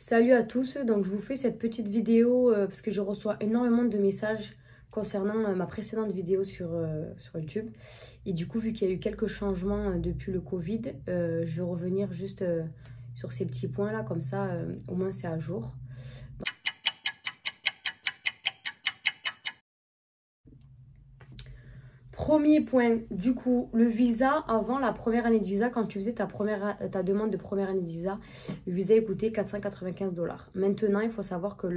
Salut à tous, donc je vous fais cette petite vidéo parce que je reçois énormément de messages concernant ma précédente vidéo sur YouTube. Et du coup, vu qu'il y a eu quelques changements depuis le Covid, je vais revenir juste sur ces petits points là, comme ça au moins c'est à jour. Premier point, du coup, le visa, avant la première année de visa, quand tu faisais ta demande de première année de visa, le visa coûtait 495 $. Maintenant, il faut savoir que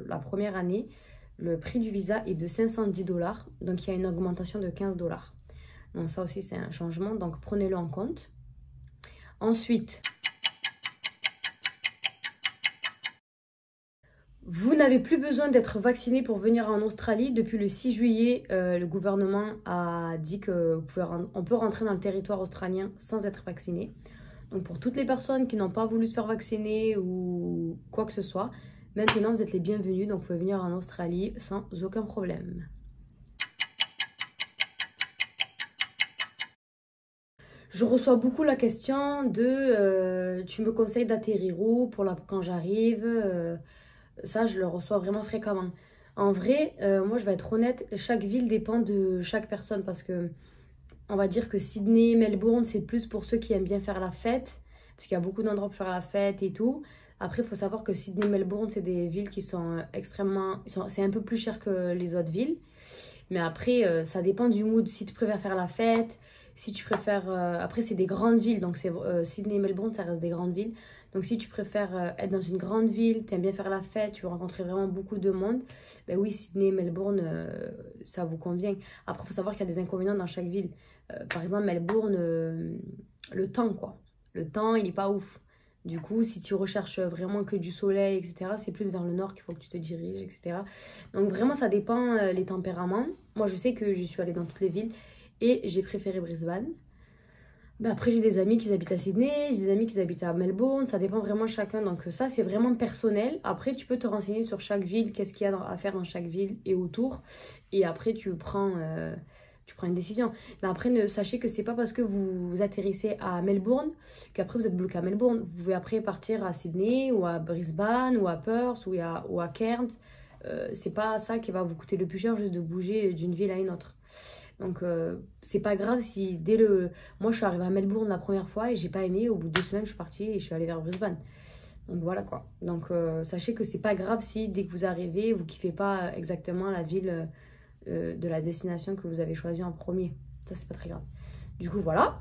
la première année, le prix du visa est de 510 $. Donc, il y a une augmentation de 15 $. Donc, ça aussi, c'est un changement. Donc, prenez-le en compte. Ensuite, vous n'avez plus besoin d'être vacciné pour venir en Australie. Depuis le 6 juillet, le gouvernement a dit qu'on peut rentrer dans le territoire australien sans être vacciné. Donc pour toutes les personnes qui n'ont pas voulu se faire vacciner ou quoi que ce soit, maintenant vous êtes les bienvenus. Donc vous pouvez venir en Australie sans aucun problème. Je reçois beaucoup la question de tu me conseilles d'atterrir où quand j'arrive ça, je le reçois vraiment fréquemment. En vrai, moi, je vais être honnête, chaque ville dépend de chaque personne parce que on va dire que Sydney, Melbourne, c'est plus pour ceux qui aiment bien faire la fête parce qu'il y a beaucoup d'endroits pour faire la fête et tout. Après, il faut savoir que Sydney, Melbourne, c'est des villes qui sont c'est un peu plus cher que les autres villes. Mais après, ça dépend du mood. Si tu préfères faire la fête, si tu préfères... après, c'est des grandes villes. Donc, Sydney et Melbourne, ça reste des grandes villes. Donc, si tu préfères être dans une grande ville, tu aimes bien faire la fête, tu veux rencontrer vraiment beaucoup de monde, ben oui, Sydney et Melbourne, ça vous convient. Après, il faut savoir qu'il y a des inconvénients dans chaque ville. Par exemple, Melbourne, le temps, quoi. Le temps, il n'est pas ouf. Du coup, si tu recherches vraiment que du soleil, etc., c'est plus vers le nord qu'il faut que tu te diriges, etc. Donc vraiment, ça dépend les tempéraments. Moi, je sais que je suis allée dans toutes les villes et j'ai préféré Brisbane. Mais après, j'ai des amis qui habitent à Sydney, j'ai des amis qui habitent à Melbourne. Ça dépend vraiment de chacun. Donc ça, c'est vraiment personnel. Après, tu peux te renseigner sur chaque ville, qu'est-ce qu'il y a à faire dans chaque ville et autour. Et après, tu prends une décision. Mais après, sachez que c'est pas parce que vous atterrissez à Melbourne qu'après vous êtes bloqué à Melbourne. Vous pouvez après partir à Sydney ou à Brisbane ou à Perth ou à Cairns. C'est pas ça qui va vous coûter le plus cher juste de bouger d'une ville à une autre. Donc c'est pas grave si moi je suis arrivée à Melbourne la première fois et j'ai pas aimé. Au bout de 2 semaines je suis partie et je suis allée vers Brisbane. Donc voilà quoi. Donc sachez que c'est pas grave si dès que vous arrivez vous kiffez pas exactement la ville de la destination que vous avez choisie en premier. Ça, c'est pas très grave. Du coup, voilà.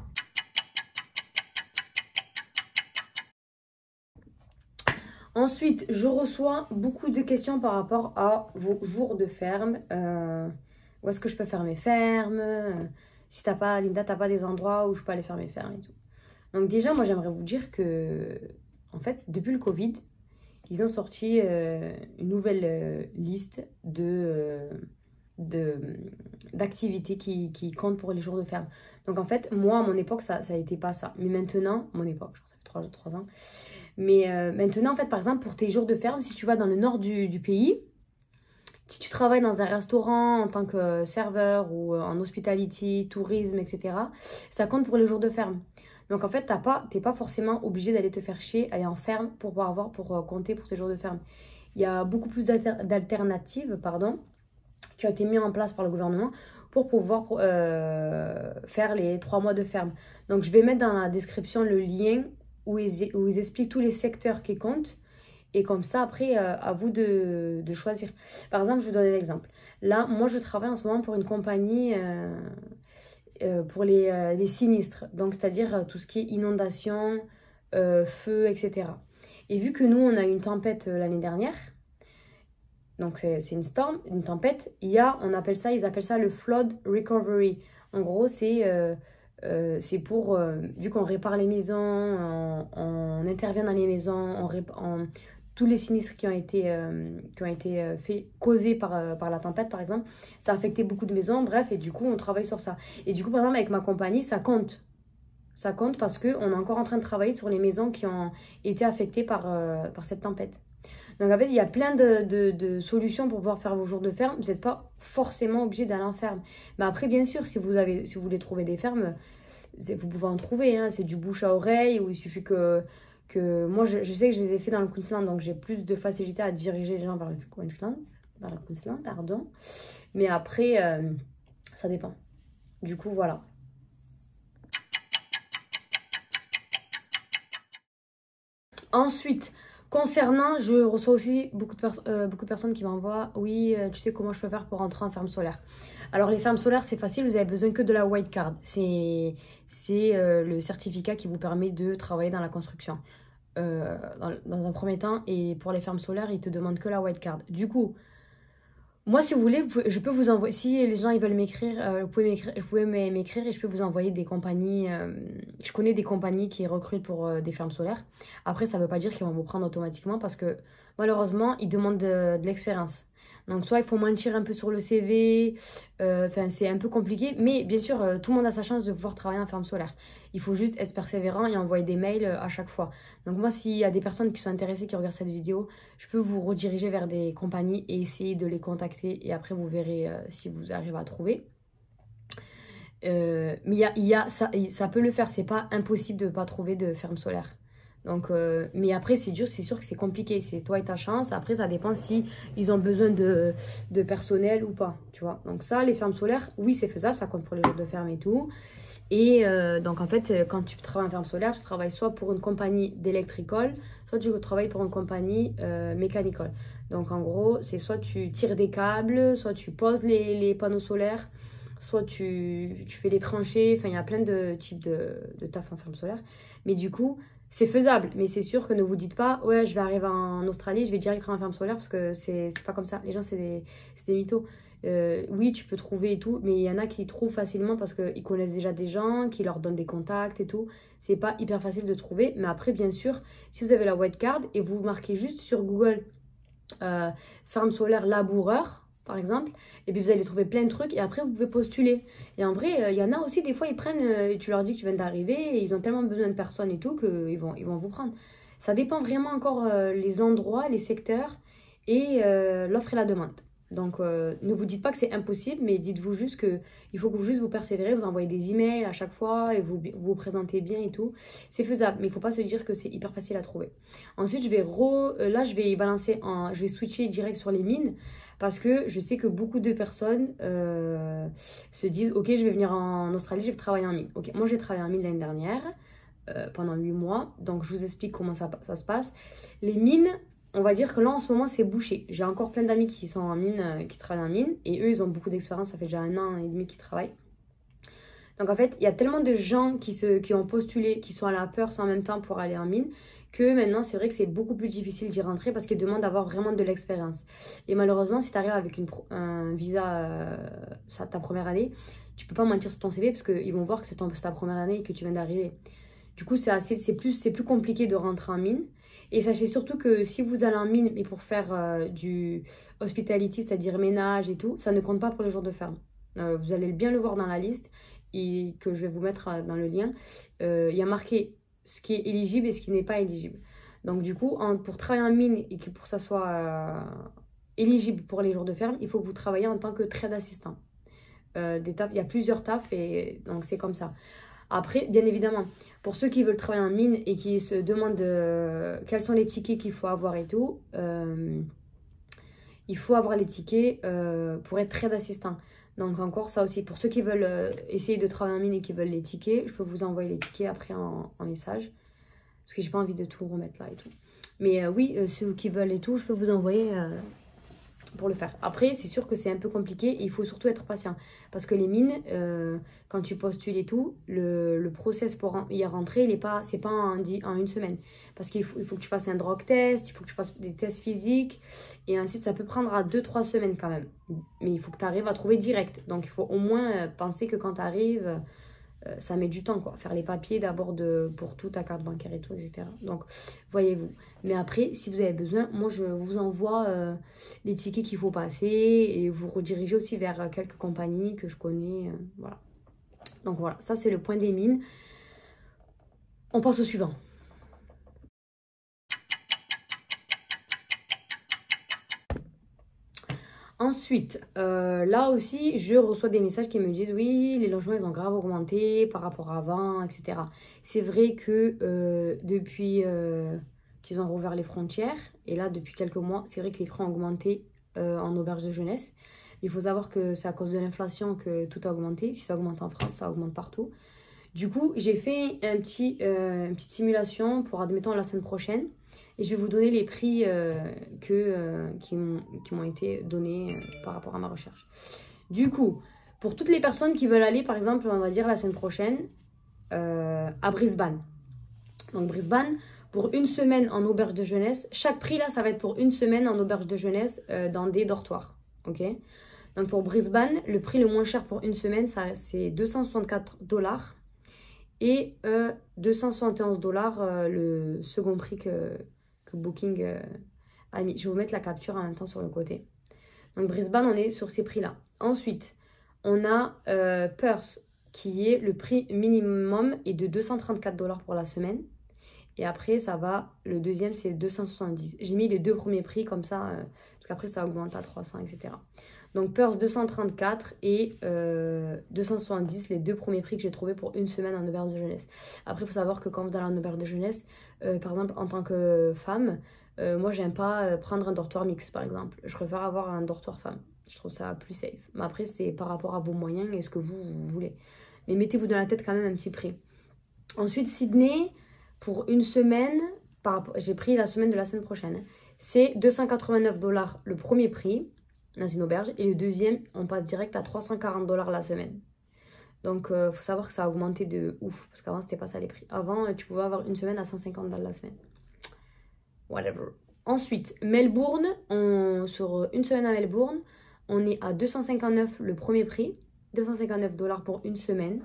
Ensuite, je reçois beaucoup de questions par rapport à vos jours de ferme. Où est-ce que je peux faire mes fermes? Si t'as pas, Linda, t'as pas des endroits où je peux aller faire mes fermes et tout. Donc déjà, moi, j'aimerais vous dire que, en fait, depuis le Covid, ils ont sorti une nouvelle liste d'activités qui comptent pour les jours de ferme. Donc en fait, moi, à mon époque, ça n'était pas ça. Mais maintenant, mon époque, ça fait 3 ans. Mais maintenant, en fait, par exemple, pour tes jours de ferme, si tu vas dans le nord du pays, si tu travailles dans un restaurant en tant que serveur ou en hospitality, tourisme, etc., ça compte pour les jours de ferme. Donc en fait, t'es pas forcément obligé d'aller te faire chier, aller en ferme pour compter pour tes jours de ferme. Il y a beaucoup plus d'alternatives, qui ont été mis en place par le gouvernement pour pouvoir faire les 3 mois de ferme. Donc, je vais mettre dans la description le lien où ils expliquent tous les secteurs qui comptent. Et comme ça, après, à vous de choisir. Par exemple, je vous donne un exemple. Là, moi, je travaille en ce moment pour une compagnie pour les sinistres. Donc, c'est-à-dire tout ce qui est inondation, feu, etc. Et vu que nous, on a eu une tempête l'année dernière, donc c'est une tempête, ils appellent ça le flood recovery. En gros, c'est pour, vu qu'on répare les maisons, on intervient dans les maisons, tous les sinistres qui ont été causés par la tempête, par exemple, ça a affecté beaucoup de maisons, bref, et du coup, on travaille sur ça. Et du coup, par exemple, avec ma compagnie, ça compte. Ça compte parce qu'on est encore en train de travailler sur les maisons qui ont été affectées par cette tempête. Donc en fait, il y a plein de solutions pour pouvoir faire vos jours de ferme. Vous n'êtes pas forcément obligé d'aller en ferme. Mais après, bien sûr, si vous voulez trouver des fermes, vous pouvez en trouver. Hein. C'est du bouche à oreille où il suffit que que moi, je sais que je les ai fait dans le Queensland, donc j'ai plus de facilité à diriger les gens vers le Queensland, pardon. Mais après, ça dépend. Du coup, voilà. Ensuite, concernant, je reçois aussi beaucoup de personnes qui m'envoient, oui, tu sais comment je peux faire pour rentrer en ferme solaire. Alors, les fermes solaires, c'est facile, vous avez besoin que de la white card. C'est le certificat qui vous permet de travailler dans la construction. Dans un premier temps, et pour les fermes solaires, ils te demandent que la white card. Du coup, moi, si vous voulez, je peux vous envoyer, si les gens ils veulent m'écrire, vous pouvez m'écrire et je peux vous envoyer des compagnies. Je connais des compagnies qui recrutent pour des fermes solaires. Après, ça ne veut pas dire qu'ils vont vous prendre automatiquement parce que malheureusement, ils demandent de l'expérience. Donc, soit il faut mentir un peu sur le CV, enfin, c'est un peu compliqué. Mais bien sûr, tout le monde a sa chance de pouvoir travailler en ferme solaire. Il faut juste être persévérant et envoyer des mails à chaque fois. Donc, moi, s'il y a des personnes qui sont intéressées, qui regardent cette vidéo, je peux vous rediriger vers des compagnies et essayer de les contacter. Et après, vous verrez si vous arrivez à trouver. Mais ça peut le faire. C'est pas impossible de ne pas trouver de ferme solaire. Donc, mais après, c'est dur, c'est sûr que c'est compliqué. C'est toi et ta chance. Après, ça dépend si ils ont besoin de personnel ou pas, tu vois. Donc ça, les fermes solaires, oui, c'est faisable. Ça compte pour les jours de ferme et tout. Et donc, en fait, quand tu travailles en ferme solaire, tu travailles soit pour une compagnie d'électricole, soit tu travailles pour une compagnie mécanicole. Donc, en gros, c'est soit tu tires des câbles, soit tu poses les panneaux solaires, soit tu fais les tranchées. Enfin, il y a plein de types de taf en ferme solaire. Mais du coup, c'est faisable. Mais c'est sûr que ne vous dites pas, ouais, je vais arriver en Australie, je vais direct travailler en ferme solaire parce que c'est pas comme ça. Les gens, c'est des mythos. Oui, tu peux trouver et tout, mais il y en a qui trouvent facilement parce qu'ils connaissent déjà des gens, qui leur donnent des contacts et tout. C'est pas hyper facile de trouver, mais après, bien sûr, si vous avez la white card et vous marquez juste sur Google ferme solaire laboureur, par exemple, et puis vous allez trouver plein de trucs et après vous pouvez postuler. Et en vrai, il y en a aussi des fois, ils prennent, tu leur dis que tu viens d'arriver et ils ont tellement besoin de personnes et tout qu'ils vont vous prendre. Ça dépend vraiment encore les endroits, les secteurs et l'offre et la demande. Donc, ne vous dites pas que c'est impossible, mais dites-vous juste que il faut que vous juste vous persévérez, vous envoyez des emails à chaque fois et vous présentez bien et tout. C'est faisable, mais il ne faut pas se dire que c'est hyper facile à trouver. Ensuite, je vais balancer je vais switcher direct sur les mines parce que je sais que beaucoup de personnes se disent, ok, je vais venir en Australie, je vais travailler en mine. Ok, moi j'ai travaillé en mine l'année dernière pendant 8 mois, donc je vous explique comment ça se passe. Les mines, on va dire que là, en ce moment, c'est bouché. J'ai encore plein d'amis qui sont en mine, qui travaillent en mine. Et eux, ils ont beaucoup d'expérience. Ça fait déjà 1 an et demi qu'ils travaillent. Donc, en fait, il y a tellement de gens qui ont postulé, qui sont à la peur en même temps pour aller en mine, que maintenant, c'est vrai que c'est beaucoup plus difficile d'y rentrer parce qu'ils demandent d'avoir vraiment de l'expérience. Et malheureusement, si tu arrives avec un visa, ta première année, tu peux pas mentir sur ton CV parce qu'ils vont voir que c'est ta première année et que tu viens d'arriver. Du coup, c'est plus compliqué de rentrer en mine. Et sachez surtout que si vous allez en mine, mais pour faire du hospitality, c'est-à-dire ménage et tout, ça ne compte pas pour les jours de ferme. Vous allez bien le voir dans la liste et que je vais vous mettre dans le lien. Il y a marqué ce qui est éligible et ce qui n'est pas éligible. Donc du coup, pour travailler en mine et que pour que ça soit éligible pour les jours de ferme, il faut que vous travaillez en tant que trade assistant. Il y a plusieurs tafs et donc c'est comme ça. Après, bien évidemment, pour ceux qui veulent travailler en mine et qui se demandent quels sont les tickets qu'il faut avoir et tout, il faut avoir les tickets pour être trade assistant. Donc encore ça aussi, pour ceux qui veulent essayer de travailler en mine et qui veulent les tickets, je peux vous envoyer les tickets après en message. Parce que j'ai pas envie de tout remettre là et tout. Mais oui, ceux qui veulent et tout, je peux vous envoyer pour le faire. Après, c'est sûr que c'est un peu compliqué et il faut surtout être patient. Parce que les mines, quand tu postules et tout, le process pour y rentrer, c'est pas en une semaine. Parce qu'il faut que tu fasses un drug test, il faut que tu fasses des tests physiques. Et ensuite, ça peut prendre à 2-3 semaines quand même. Mais il faut que tu arrives à trouver direct. Donc, il faut au moins penser que quand tu arrives, ça met du temps, quoi. Faire les papiers d'abord pour toute ta carte bancaire et tout, etc. Donc, voyez-vous. Mais après, si vous avez besoin, moi, je vous envoie les tickets qu'il faut passer et vous rediriger aussi vers quelques compagnies que je connais. Voilà. Donc, voilà. Ça, c'est le point des mines. On passe au suivant. Ensuite, là aussi, je reçois des messages qui me disent oui, les logements ils ont grave augmenté par rapport à avant, etc. C'est vrai que depuis qu'ils ont rouvert les frontières, et là depuis quelques mois, c'est vrai que les prix ont augmenté en auberge de jeunesse. Il faut savoir que c'est à cause de l'inflation que tout a augmenté. Si ça augmente en France, ça augmente partout. Du coup, j'ai fait une petite simulation pour, admettons, la semaine prochaine. Et je vais vous donner les prix qui m'ont été donnés par rapport à ma recherche. Du coup, pour toutes les personnes qui veulent aller, par exemple, on va dire la semaine prochaine, à Brisbane. Donc Brisbane, pour une semaine en auberge de jeunesse, chaque prix là, ça va être pour une semaine en auberge de jeunesse dans des dortoirs. Ok? Donc pour Brisbane, le prix le moins cher pour une semaine, c'est 264 $ et 271 $ le second prix que Booking a mis. Je vais vous mettre la capture en même temps sur le côté. Donc Brisbane, on est sur ces prix-là. Ensuite, on a Perth, qui est le prix minimum est de 234 $ pour la semaine. Et après, ça va, le deuxième, c'est 270. J'ai mis les deux premiers prix comme ça, parce qu'après, ça augmente à 300, etc. Donc Perth 234 et 270, les deux premiers prix que j'ai trouvés pour une semaine en auberge de jeunesse. Après, il faut savoir que quand vous allez en auberge de jeunesse, par exemple, en tant que femme, moi, j'aime pas prendre un dortoir mixte, par exemple. Je préfère avoir un dortoir femme. Je trouve ça plus safe. Mais après, c'est par rapport à vos moyens et ce que vous voulez. Mais mettez-vous dans la tête quand même un petit prix. Ensuite, Sydney, pour une semaine, j'ai pris la semaine de la semaine prochaine, c'est 289 $ le premier prix dans une auberge. Et le deuxième, on passe direct à 340 $ la semaine. Donc, il faut savoir que ça a augmenté de ouf. Parce qu'avant, c'était pas ça les prix. Avant, tu pouvais avoir une semaine à 150 $ la semaine. Whatever. Ensuite, Melbourne, sur une semaine à Melbourne, on est à 259 le premier prix. 259 $ pour une semaine.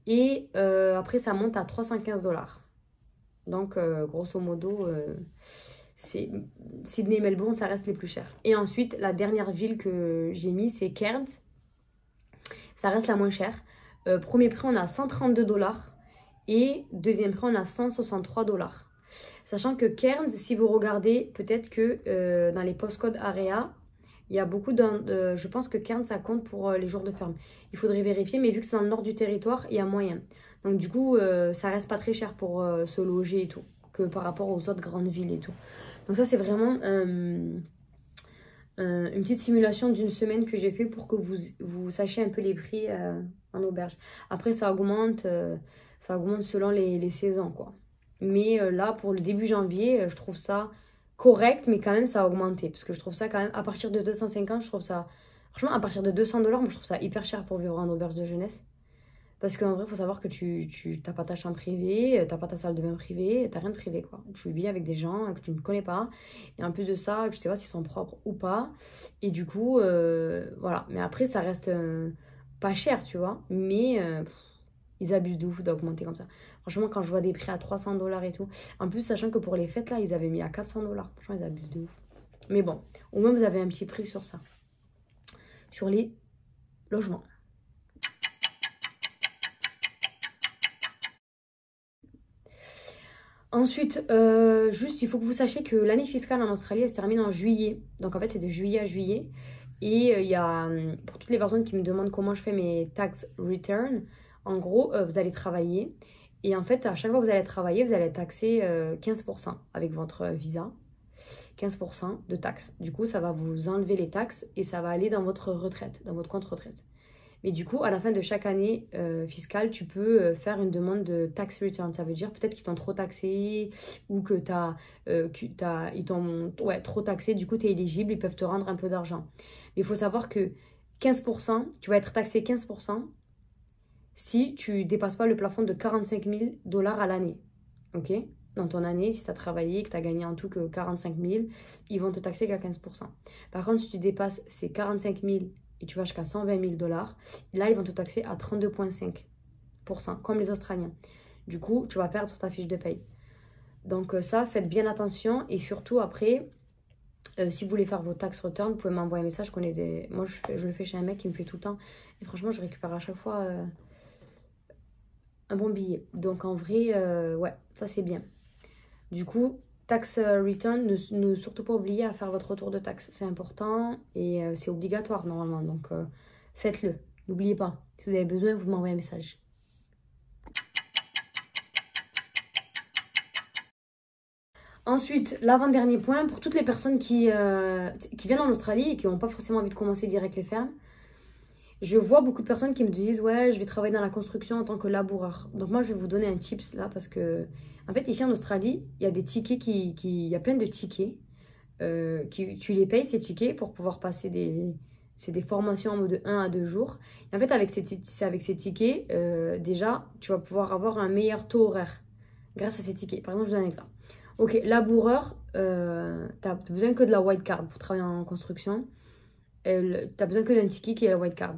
Et après, ça monte à 315 $. Donc, grosso modo, Sydney et Melbourne, ça reste les plus chers. Et ensuite, la dernière ville que j'ai mis, c'est Cairns. Ça reste la moins chère. Premier prix, on a 132 $. Et deuxième prix, on a 163 $. Sachant que Cairns, si vous regardez, peut-être que dans les postcodes area, il y a beaucoup de... je pense que Cairns, ça compte pour les jours de ferme. Il faudrait vérifier, mais vu que c'est dans le nord du territoire, il y a moyen. Donc du coup, ça reste pas très cher pour se loger et tout, que par rapport aux autres grandes villes et tout. Donc ça, c'est vraiment une petite simulation d'une semaine que j'ai fait pour que vous sachiez un peu les prix en auberge. Après, ça augmente selon les saisons, quoi. Mais là, pour le début janvier, je trouve ça correct, mais quand même, ça a augmenté. Parce que je trouve ça quand même, à partir de 250, je trouve ça... Franchement, à partir de 200 $, moi, je trouve ça hyper cher pour vivre en auberge de jeunesse. Parce qu'en vrai, il faut savoir que tu n'as pas ta chambre privée, tu n'as pas ta salle de bain privée, tu n'as rien de privé, quoi. Tu vis avec des gens que tu ne connais pas. Et en plus de ça, tu sais pas s'ils sont propres ou pas. Et du coup, voilà. Mais après, ça reste pas cher, tu vois. Mais ils abusent de ouf d'augmenter comme ça. Franchement, quand je vois des prix à 300 $ et tout. En plus, sachant que pour les fêtes, là, ils avaient mis à 400 $. Franchement, ils abusent de ouf. Mais bon, au moins, vous avez un petit prix sur ça. Sur les logements. Ensuite, juste, il faut que vous sachiez que l'année fiscale en Australie, elle se termine en juillet. Donc, en fait, c'est de juillet à juillet. Et il y a, pour toutes les personnes qui me demandent comment je fais mes tax returns, en gros, vous allez travailler. Et en fait, à chaque fois que vous allez travailler, vous allez être taxé 15% avec votre visa. 15% de taxes. Du coup, ça va vous enlever les taxes et ça va aller dans votre retraite, dans votre compte retraite. Mais du coup, à la fin de chaque année fiscale, tu peux faire une demande de tax return. Ça veut dire peut-être qu'ils t'ont trop taxé ou que ils t'ont trop taxé. Du coup, tu es éligible, ils peuvent te rendre un peu d'argent. Mais il faut savoir que 15%, tu vas être taxé 15% si tu ne dépasses pas le plafond de 45 000 $ à l'année. Ok? Dans ton année, si tu as travaillé, que tu as gagné en tout que 45 000, ils vont te taxer qu'à 15%. Par contre, si tu dépasses ces 45 000 et tu vas jusqu'à 120 000 $, là, ils vont te taxer à 32,5%, comme les Australiens. Du coup, tu vas perdre sur ta fiche de paye. Donc ça, faites bien attention. Et surtout, après, si vous voulez faire vos tax return, vous pouvez m'envoyer un message. Moi, je le fais chez un mec qui me fait tout le temps. Et franchement, je récupère à chaque fois un bon billet. Donc en vrai, ouais, ça c'est bien. Du coup, tax return, ne surtout pas oublier à faire votre retour de taxe. C'est important et c'est obligatoire normalement. Donc, faites-le. N'oubliez pas. Si vous avez besoin, vous m'envoyez un message. Ensuite, l'avant-dernier point, pour toutes les personnes qui viennent en Australie et qui n'ont pas forcément envie de commencer direct les fermes, je vois beaucoup de personnes qui me disent « Ouais, je vais travailler dans la construction en tant que laboureur. » Donc moi, je vais vous donner un tips là parce que, en fait, ici en Australie, il y a des tickets il y a plein de tickets. Tu les payes, ces tickets, pour pouvoir passer c'est des formations en mode 1 à 2 jours. Et en fait, avec ces tickets, déjà, tu vas pouvoir avoir un meilleur taux horaire grâce à ces tickets. Par exemple, je donne un exemple. Ok, laboureur, tu n'as besoin que de la white card pour travailler en construction. Tu n'as besoin que d'un ticket qui est la white card.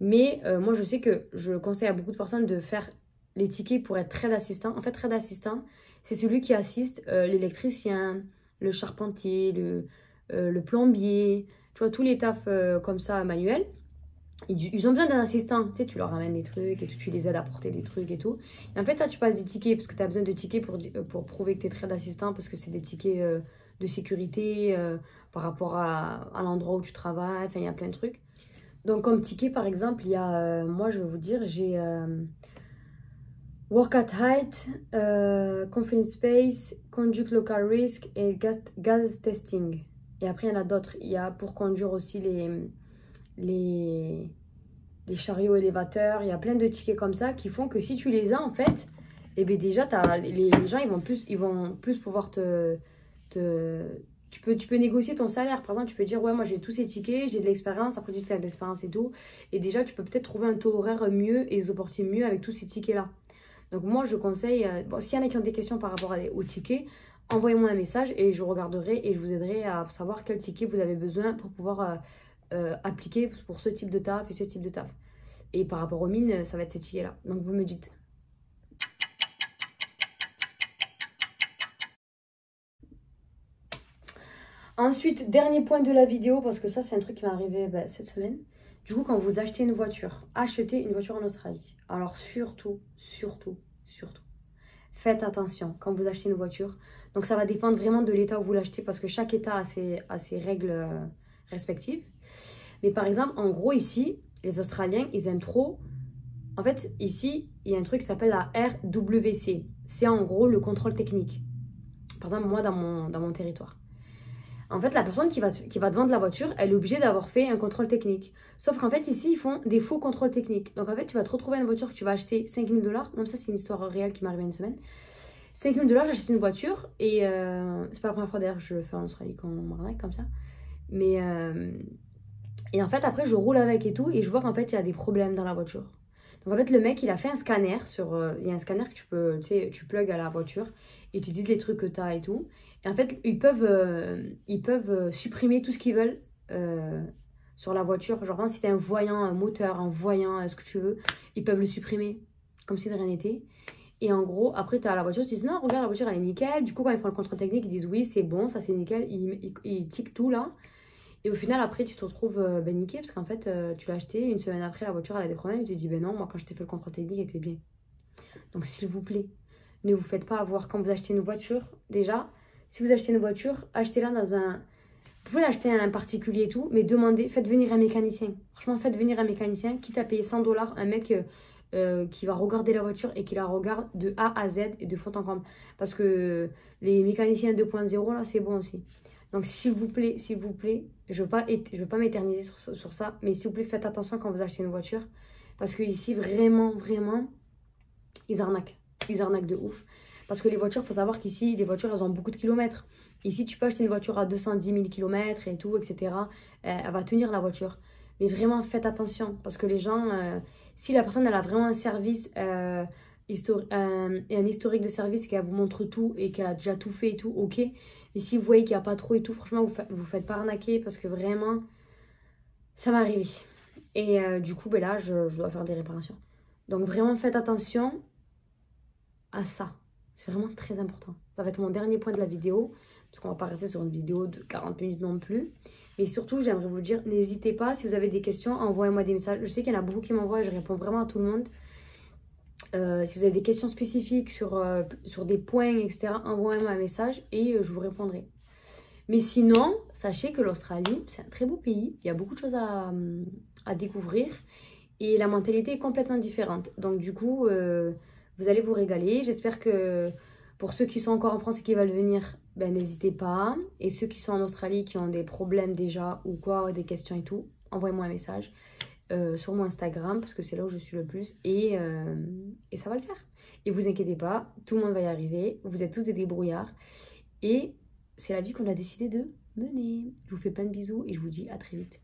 Mais moi, je sais que je conseille à beaucoup de personnes de faire les tickets pour être trade assistant. En fait, trade assistant, c'est celui qui assiste l'électricien, le charpentier, le plombier, tu vois, tous les tafs comme ça manuels. Ils ont besoin d'un assistant, tu sais, tu leur ramènes des trucs et tu les aides à porter des trucs et tout. Et en fait, ça, tu passes des tickets parce que tu as besoin de tickets pour prouver que tu es trade assistant parce que c'est des tickets de sécurité par rapport à l'endroit où tu travailles. Enfin, il y a plein de trucs. Donc, comme ticket, par exemple, il y a, moi, je vais vous dire, j'ai Work at Height, Confidence Space, Conduct Local Risk et gas Testing. Et après, il y en a d'autres. Il y a pour conduire aussi les chariots élévateurs. Il y a plein de tickets comme ça qui font que si tu les as, en fait, et bien déjà, les gens, ils vont plus pouvoir tu peux négocier ton salaire. Par exemple, tu peux dire, ouais, moi j'ai tous ces tickets, j'ai de l'expérience, après tu te fais de l'expérience et tout. Et déjà, tu peux peut-être trouver un taux horaire mieux et des opportunités mieux avec tous ces tickets-là. Donc moi, je conseille, bon, s'il y en a qui ont des questions par rapport aux tickets, envoyez-moi un message et je regarderai et je vous aiderai à savoir quel ticket vous avez besoin pour pouvoir appliquer pour ce type de taf et ce type de taf. Et par rapport aux mines, ça va être ces tickets-là. Donc vous me dites. Ensuite, dernier point de la vidéo, parce que ça, c'est un truc qui m'est arrivé cette semaine. Du coup, quand vous achetez une voiture, achetez une voiture en Australie. Alors surtout, faites attention quand vous achetez une voiture. Donc ça va dépendre vraiment de l'état où vous l'achetez, parce que chaque état a ses règles respectives. Mais par exemple, en gros, ici, les Australiens, ils aiment trop... En fait, ici, il y a un truc qui s'appelle la RWC. C'est en gros le contrôle technique. Par exemple, moi, dans mon territoire. En fait, la personne qui va te vendre la voiture, elle est obligée d'avoir fait un contrôle technique. Sauf qu'en fait, ici, ils font des faux contrôles techniques. Donc, en fait, tu vas te retrouver une voiture que tu vas acheter 5 000 $. Même ça, c'est une histoire réelle qui m'est arrivée une semaine. 5 000 $, j'achète une voiture. Et c'est pas la première fois d'ailleurs que je le fais en Australie quand on m'arnaque comme ça. Mais... et en fait, après, je roule avec et tout. Et je vois qu'en fait, il y a des problèmes dans la voiture. Donc, en fait, le mec, il a fait un scanner sur... il y a un scanner que tu plugues à la voiture. Et tu dis les trucs que tu as et tout. Et en fait, ils peuvent supprimer tout ce qu'ils veulent sur la voiture. Genre, si tu as un voyant, un moteur, un voyant, ce que tu veux, ils peuvent le supprimer comme si de rien n'était. Et en gros, après, tu as la voiture, tu dis non, regarde, la voiture, elle est nickel. Du coup, quand ils font le contrôle technique, ils disent oui, c'est bon, ça c'est nickel. Ils tiquent tout là. Et au final, après, tu te retrouves niqué parce qu'en fait, tu l'as acheté. Une semaine après, la voiture, elle a des problèmes. Et tu te dis, ben non, moi, quand je t'ai fait le contrôle technique, elle était bien. Donc, s'il vous plaît, ne vous faites pas avoir quand vous achetez une voiture. Déjà, si vous achetez une voiture, achetez-la dans un... Vous pouvez l'acheter à un particulier et tout, mais demandez, faites venir un mécanicien. Franchement, faites venir un mécanicien, quitte à payer 100 $, un mec qui va regarder la voiture et qui la regarde de A à Z et de fond en comble. Parce que les mécaniciens 2.0, là, c'est bon aussi. Donc, s'il vous plaît, je ne veux pas m'éterniser sur ça, mais s'il vous plaît, faites attention quand vous achetez une voiture. Parce que ici, vraiment, ils arnaquent. Ils arnaquent de ouf. Parce que les voitures, il faut savoir qu'ici, les voitures, elles ont beaucoup de kilomètres. Ici, tu peux acheter une voiture à 210 000 km et tout, etc. Elle va tenir la voiture. Mais vraiment, faites attention. Parce que les gens, si la personne, elle a vraiment un service, et un historique de service, qu'elle vous montre tout et qu'elle a déjà tout fait et tout, ok. Et si vous voyez qu'il n'y a pas trop et tout, franchement, vous faites pas arnaquer parce que vraiment, ça m'est arrivé. Et du coup, là, je dois faire des réparations. Donc, vraiment, faites attention à ça. C'est vraiment très important. Ça va être mon dernier point de la vidéo, parce qu'on va pas rester sur une vidéo de 40 minutes non plus. Mais surtout, j'aimerais vous dire, n'hésitez pas, si vous avez des questions, envoyez-moi des messages. Je sais qu'il y en a beaucoup qui m'envoient, je réponds vraiment à tout le monde. Si vous avez des questions spécifiques sur des points, etc., envoyez-moi un message et je vous répondrai. Mais sinon, sachez que l'Australie, c'est un très beau pays. Il y a beaucoup de choses à découvrir. Et la mentalité est complètement différente. Donc du coup, vous allez vous régaler. J'espère que pour ceux qui sont encore en France et qui veulent venir, ben, n'hésitez pas. Et ceux qui sont en Australie, qui ont des problèmes déjà ou quoi, des questions et tout, envoyez-moi un message sur mon Instagram parce que c'est là où je suis le plus. Et ça va le faire. Et vous inquiétez pas, tout le monde va y arriver. Vous êtes tous des débrouillards. Et c'est la vie qu'on a décidé de mener. Je vous fais plein de bisous et je vous dis à très vite.